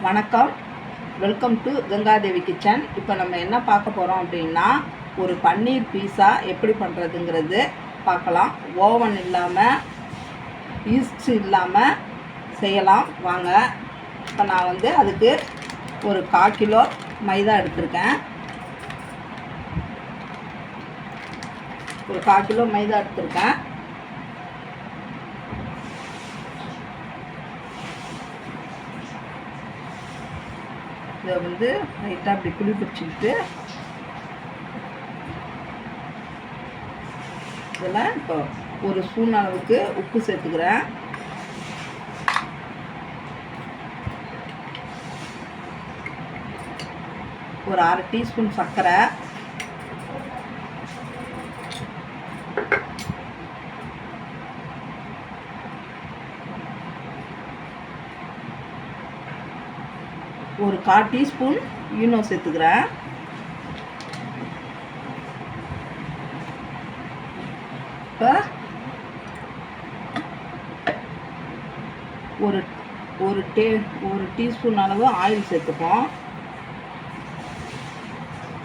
வணக்கம், welcome to Ganga Devi kitchen. இப்போ நம்ம என்ன பார்க்க போகிறோம் அப்படின்னா, ஒரு பன்னீர் பீஸா எப்படி பண்ணுறதுங்கிறது பார்க்கலாம். ஓவன் இல்லாமல், ஈஸ்ட் இல்லாமல் செய்யலாம் வாங்க. இப்போ நான் அதுக்கு ஒரு 1/4 கிலோ மைதா எடுத்திருக்கேன். ஒரு 1/4 கிலோ மைதா எடுத்திருக்கேன். இதை லைட்டாக அப்படி குழி பிடிச்சிக்கிட்டு இதில் இப்போ ஒரு ஸ்பூன் அளவுக்கு உப்பு சேர்த்துக்கிறேன். ஒரு 1/2 டீஸ்பூன் சர்க்கரை, ஒரு 1/4 டீஸ்பூன் ஈனோ சேர்த்துக்கிறேன். இப்போ ஒரு டீஸ்பூன் அளவு ஆயில் சேர்த்துப்போம்.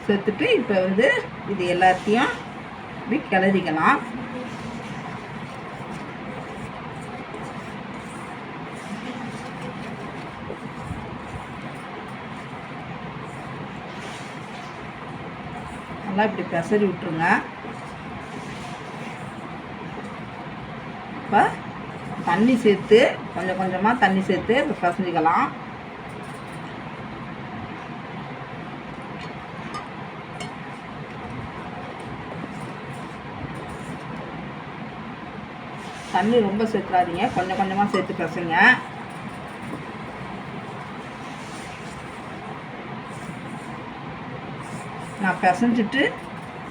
சேர்த்துட்டு இப்போ இது எல்லாத்தையும் இப்படி கிளறிக்கலாம். நல்லா இப்படி பெசரி விட்டுருங்க. இப்போ தண்ணி சேர்த்து கொஞ்சம் கொஞ்சமாக தண்ணி சேர்த்து இப்போ பிசைஞ்சிக்கலாம். தண்ணி ரொம்ப சேர்த்துறாதீங்க, கொஞ்சம் கொஞ்சமாக சேர்த்து பிசைங்க. நான் பிசைஞ்சிட்டு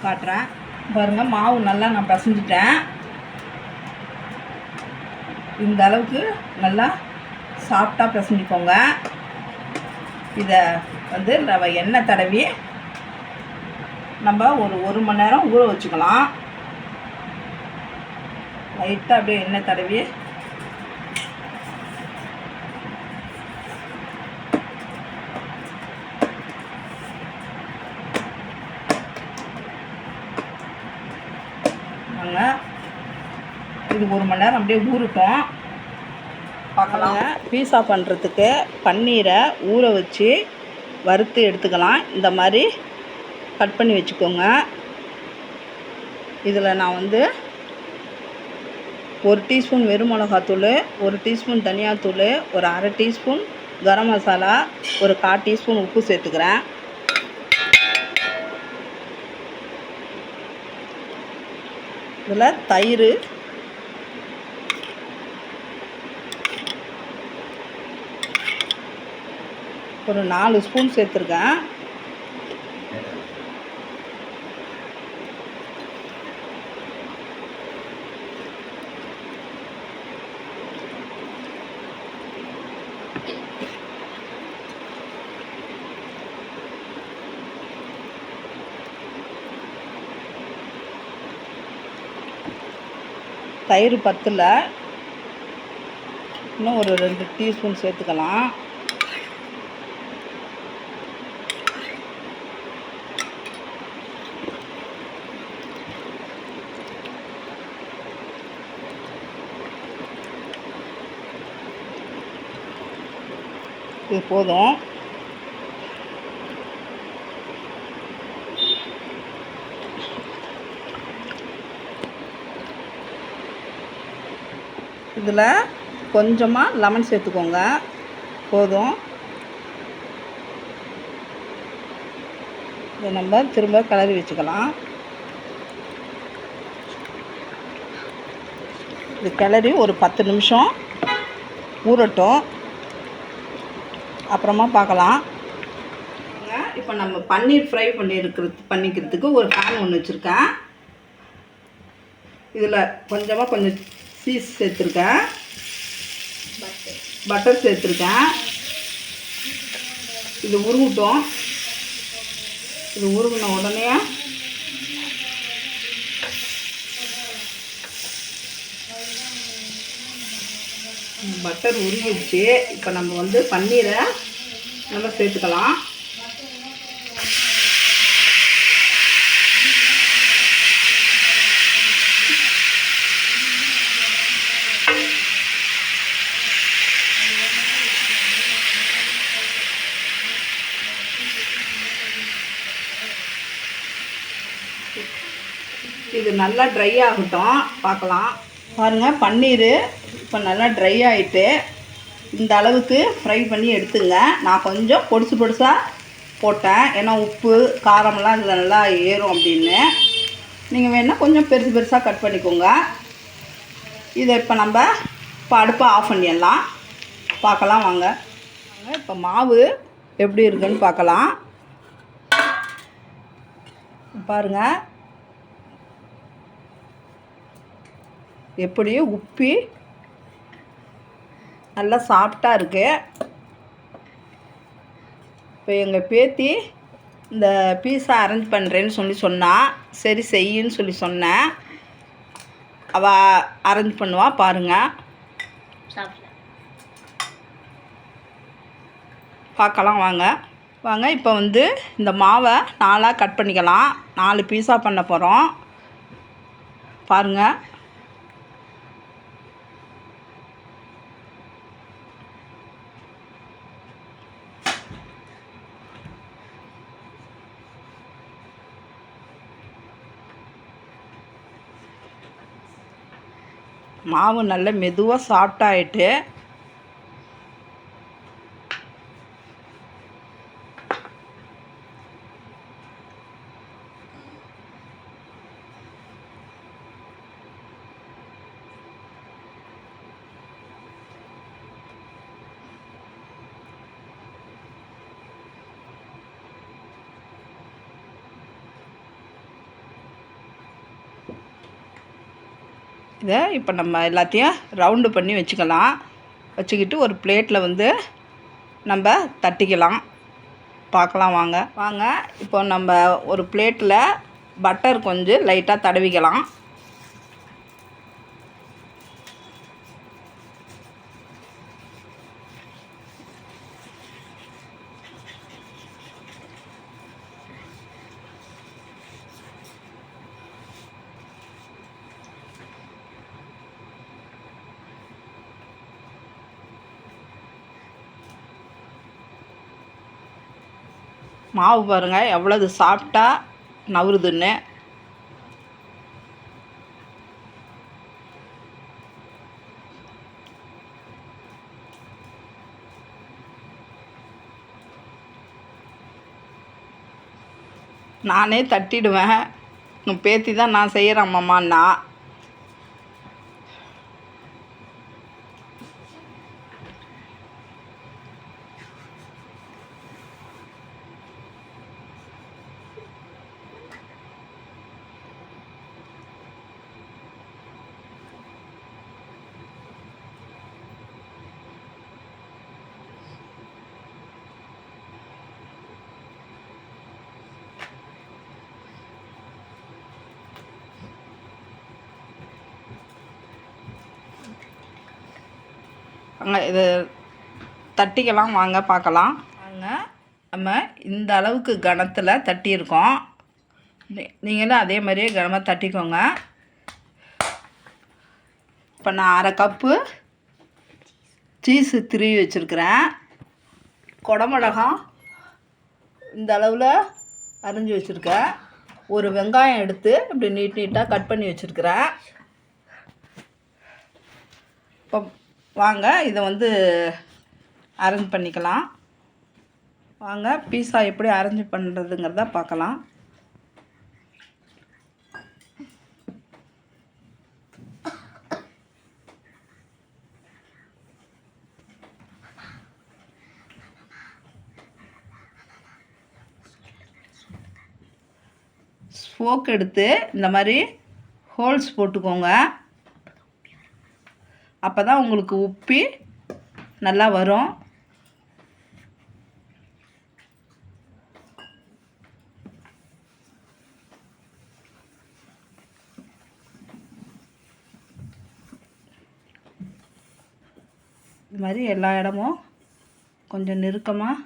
காட்டுறேன் பாருங்கள். மாவு நல்லா நான் பிசைஞ்சிட்டேன். இந்த அளவுக்கு நல்லா சாஃப்டாக பிசைஞ்சிக்கோங்க. இதை நம்ம எண்ணெய் தடவி நம்ம ஒரு மணி நேரம் ஊற வச்சுக்கலாம். லைட்டாக அப்படியே எண்ணெய் தடவி இது 1 மணி நேரம் அப்படியே ஊறட்டும், பார்க்கலாம். பீஸா பண்ணுறதுக்கு பன்னீரை ஊற வச்சு வறுத்து எடுத்துக்கலாம். இந்த மாதிரி கட் பண்ணி வச்சுக்கோங்க. இதில் நான் 1 டீஸ்பூன் வெறும் மிளகாத்தூள், 1 டீஸ்பூன் தனியாத்தூள், ஒரு 1/2 டீஸ்பூன் கரம் மசாலா, ஒரு 1/4 டீஸ்பூன் உப்பு சேர்த்துக்கிறேன். இதில் தயிர், ஒரு 4 ஸ்பூன் சேர்த்துருக்கேன். தயிர் பத்தில் இன்னும் ஒரு 2 டீஸ்பூன் சேர்த்துக்கலாம். இது போதும். இதில் கொஞ்சமாக லெமன் சேர்த்துக்கோங்க, போதும். இதை நம்ம திரும்ப கிளறி வச்சுக்கலாம். இது கிளறி ஒரு 10 நிமிஷம் ஊறட்டும், அப்புறமா பார்க்கலாம். இப்போ நம்ம பன்னீர் ஃப்ரை பண்ணிக்கிறதுக்கு ஒரு பேன் ஒன்று வச்சுருக்கேன். இதில் கொஞ்சம் சீஸ் சேர்த்துருக்கேன், பட்டர் சேர்த்துருக்கேன். இது உருகட்டும். இது உருகின உடனே பட்டர் உருகிடுச்சு. இப்போ நம்ம பன்னீரை நல்லா சேர்த்துக்கலாம். இது நல்லா ட்ரை ஆகட்டும், பார்க்கலாம். பாருங்கள், பன்னீர் இப்போ நல்லா ட்ரை ஆகிட்டு இந்த அளவுக்கு ஃப்ரை பண்ணி எடுத்துங்க. நான் கொஞ்சம் பொடிசு பொடிசாக போட்டேன், ஏன்னா உப்பு காரமெல்லாம் இதில் நல்லா ஏறும் அப்படின்னு. நீங்கள் வேணால் கொஞ்சம் பெருசு பெருசாக கட் பண்ணிக்கோங்க. இதை இப்போ அடுப்பை ஆஃப் பண்ணிடலாம். பார்க்கலாம் வாங்க. இப்போ மாவு எப்படி இருக்குன்னு பார்க்கலாம். பாருங்கள், எப்படியோ உப்பி நல்லா சாஃப்டாக இருக்குது. இப்போ எங்கள் பேத்தி இந்த பீஸா அரேஞ்ச் பண்ணுறேன்னு சொன்னால் சரி செய்யுன்னு சொன்னேன். அவள் அரேஞ்ச் பண்ணுவா, பாருங்கள். பார்க்கலாம் வாங்க. இப்போ இந்த மாவை 4ஆக கட் பண்ணிக்கலாம். 4 பீஸா பண்ண போகிறோம். பாருங்கள், மாவு நல்ல மெதுவாக சாஃப்டாகிட்டு இதை இப்போ நம்ம எல்லாத்தையும் ரவுண்டு பண்ணி வச்சுக்கலாம். வச்சுக்கிட்டு ஒரு பிளேட்டில் நம்ம தட்டிக்கலாம். பார்க்கலாம் வாங்க. இப்போ நம்ம ஒரு பிளேட்டில் பட்டர் கொஞ்சம் லைட்டாக தடவிக்கலாம். மாவு பாருங்கள் எவ்வளவு சாஃப்டாக நவுறுதுன்னு. நானே தட்டிடுவேன். உன் பேத்தி தான் நான் செய்கிறேன் அம்மான்னா. அங்கே இது தட்டிக்கலாம் வாங்க, பார்க்கலாம் வாங்க. நம்ம இந்த அளவுக்கு கனத்தில் தட்டியிருக்கோம். நீங்களும் அதே மாதிரியே கனமாக தட்டிக்கோங்க. இப்போ நான் 1/2 கப்பு சீஸு திருவி வச்சுருக்கிறேன். குடமிளகாய் இந்த அளவில் அரிஞ்சு வச்சுருக்கேன். ஒரு வெங்காயம் எடுத்து இப்படி நீட்டாக கட் பண்ணி வச்சுருக்கிறேன். இப்போ வாங்க, இதை அரேஞ்ச் பண்ணிக்கலாம். வாங்க, பீஸா எப்படி அரேஞ்ச் பண்ணுறதுங்கிறத பார்க்கலாம். ஸ்போக் எடுத்து இந்த மாதிரி ஹோல்ஸ் போட்டுக்கோங்க. அப்போ தான் உங்களுக்கு உப்பி நல்லா வரும். இது மாதிரி எல்லா இடமும் கொஞ்சம் நெருக்கமாக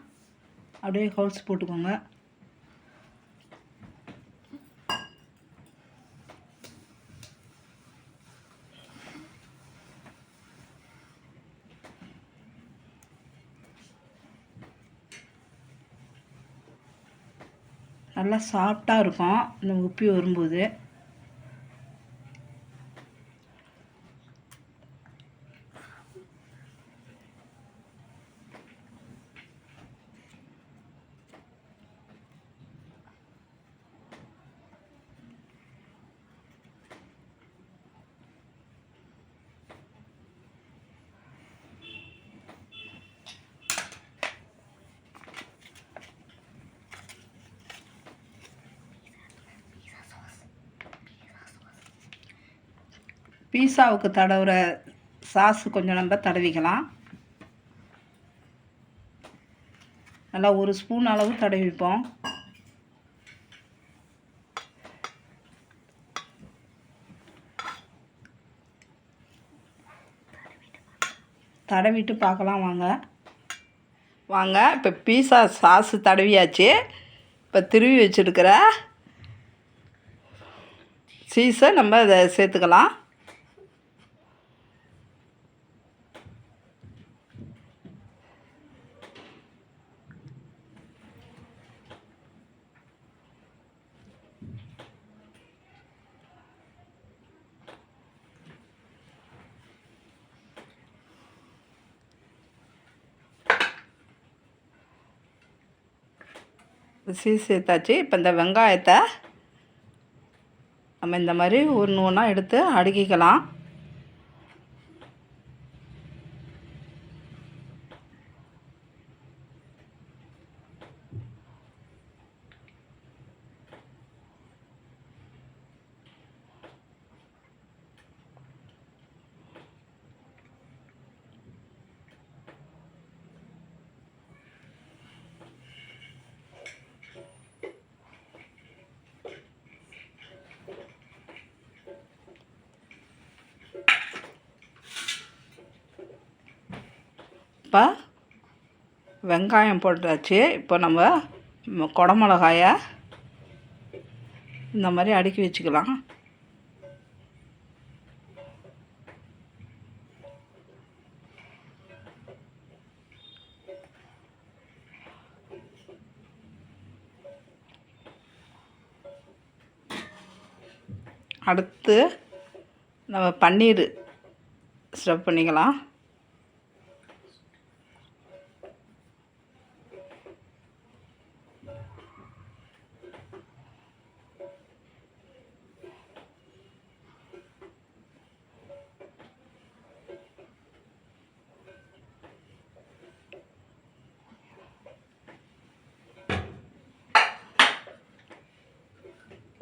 அப்படியே ஹோல்ஸ் போட்டுக்கோங்க. நல்லா சாஃப்டாக இருக்கும் இந்த உப்பி வரும்போது. பீஸாவுக்கு தடவுற சாஸ் கொஞ்சம் நம்ம தடவிக்கலாம். நல்லா 1 ஸ்பூன் அளவு தடவிப்போம். தடவிட்டு பார்க்கலாம் வாங்க. இப்போ பீஸா சாஸ் தடவியாச்சு. இப்போ திருவி வச்சுருக்கிற சீஸை நம்ம அதை சேர்த்துக்கலாம். சீஸ் சேர்த்தாச்சு. இப்போ இந்த வெங்காயத்தை நம்ம இந்த மாதிரி ஒன்று ஒன்றா எடுத்து அடுக்கிக்கலாம். இப்போ வெங்காயம் போட்டாச்சு. இப்போ நம்ம குடமிளகாயை இந்த மாதிரி அடுக்கி வச்சுக்கலாம். அடுத்து நம்ம பன்னீர் ஸ்டஃப் பண்ணிக்கலாம்.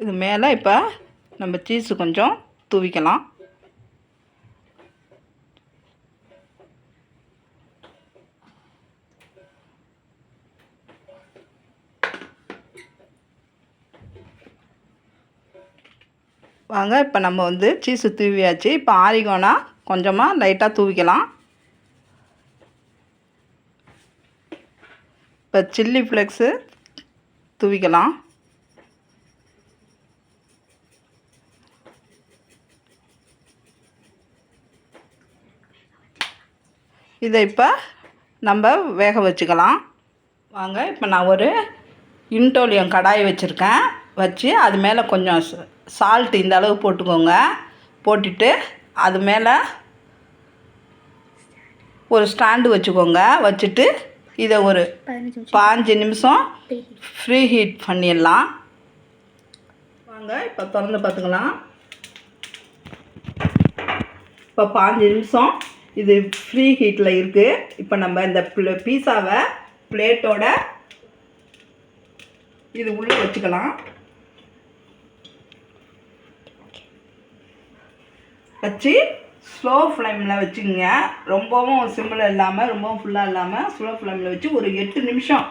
இது மேலே இப்போ நம்ம சீஸு கொஞ்சம் தூவிக்கலாம். வாங்க, இப்போ நம்ம சீஸு தூவியாச்சு. இப்போ ஆரிகோனா கொஞ்சமாக லைட்டாக தூவிக்கலாம். இப்போ சில்லி ஃப்ளேக்ஸு தூவிக்கலாம். இதை இப்போ நம்ம வேக வச்சுக்கலாம். வாங்க, இப்போ நான் ஒரு இன்டோலியம் கடாய் வச்சுருக்கேன். வச்சு அது மேலே கொஞ்சம் சால்ட் இந்த அளவு போட்டுக்கோங்க. போட்டுட்டு அது மேலே ஒரு ஸ்டாண்டு வச்சுக்கோங்க. வச்சுட்டு இதை ஒரு 15 நிமிஷம் ஃப்ரீ ஹீட் பண்ணிடலாம். வாங்க, இப்போ திறந்து பார்த்துக்கலாம். இப்போ 15 நிமிஷம் இது ஃப்ரீ ஹீட்டில் இருக்குது. இப்போ நம்ம இந்த பீஸாவை பிளேட்டோட இது உள்ளே வச்சுக்கலாம். வச்சு ஸ்லோ ஃப்ளேமில் வச்சுக்கோங்க. ரொம்பவும் சிம்மில் இல்லாமல் ரொம்பவும் ஃபுல்லாக இல்லாமல் ஸ்லோ ஃப்ளேமில் வச்சு ஒரு 8 நிமிஷம்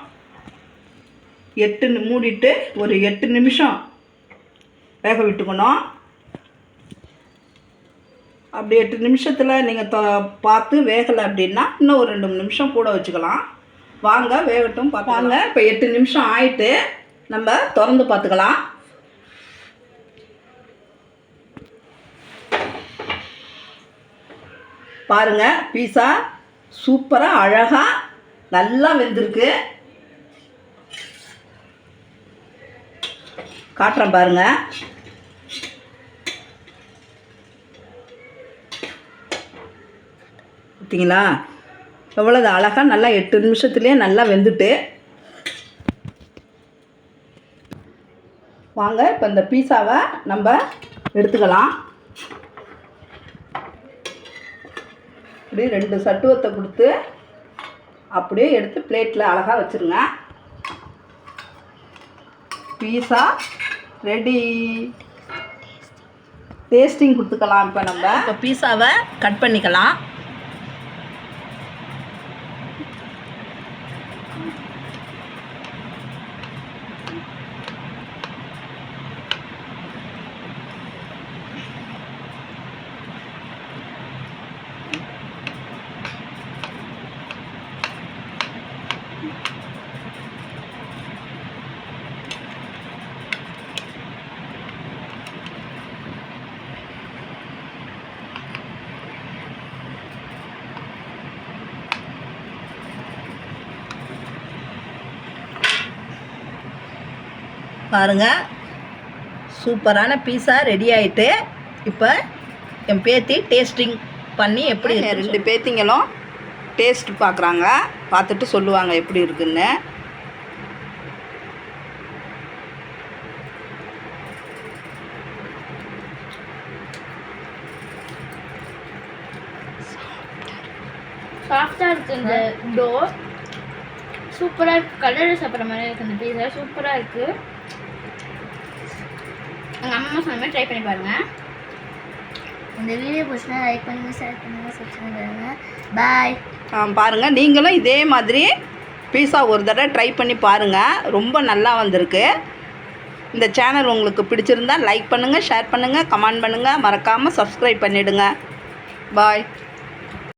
மூடிட்டு ஒரு 8 நிமிஷம் வேக விட்டுக்கணும். அப்படி 8 நிமிஷத்தில் நீங்கள் பார்த்து வேகலை அப்படின்னா இன்னும் ஒரு 2 நிமிஷம் கூட வச்சுக்கலாம். வாங்க வேகட்டும் பார்த்தாங்க. இப்போ 8 நிமிஷம் ஆயிட்டு நம்ம திறந்து பார்த்துக்கலாம். பாருங்க, பீஸா சூப்பராக அழகாக நல்லா வெந்திருக்கு. காட்டுறேன் பாருங்க. பார்த்தீங்களா எவ்வளவு அழகாக நல்லா 8 நிமிஷத்துலேயே நல்லா வெந்துட்டு. வாங்க இப்போ இந்த பீஸாவை நம்ம எடுத்துக்கலாம். இப்படி 2 சட்டுவத்தை கொடுத்து அப்படியே எடுத்து பிளேட்டில் அழகாக வச்சுருங்க. Pizza ready. டேஸ்டிங் கொடுத்துக்கலாம். இப்போ நம்ம இப்போ பீஸாவை கட் பண்ணிக்கலாம். பாருங்கள், சூப்பரான பீஸா ரெடி ஆகிட்டு. இப்போ என் பேத்தி டேஸ்டிங் பண்ணி எப்படி 2 பேத்திங்களும் டேஸ்ட் பார்க்குறாங்க. பார்த்துட்டு சொல்லுவாங்க எப்படி இருக்குன்னு. சாஃப்டாக இருக்குது இந்த டோ. சூப்பராக இருக்குது. கலர் சாப்பிட்ற மாதிரி இருக்குது இந்த பீஸா. சூப்பராக இருக்குது. எங்கள் அம்மா சொன்ன மாதிரி ட்ரை பண்ணி பாருங்கள். இந்த வீடியோ பிடிச்சினா லைக் பண்ணுங்கள், ஷேர் பண்ணுங்கள், சப்ஸ்கிரைப் பண்ணுங்கள். பாய். பாருங்கள், நீங்களும் இதே மாதிரி பீஸா ஒரு தடவை ட்ரை பண்ணி பாருங்கள். ரொம்ப நல்லா வந்திருக்கு. இந்த சேனல் உங்களுக்கு பிடிச்சிருந்தா லைக் பண்ணுங்கள், ஷேர் பண்ணுங்கள், கமெண்ட் பண்ணுங்கள். மறக்காமல் சப்ஸ்கிரைப் பண்ணிவிடுங்க. பாய்.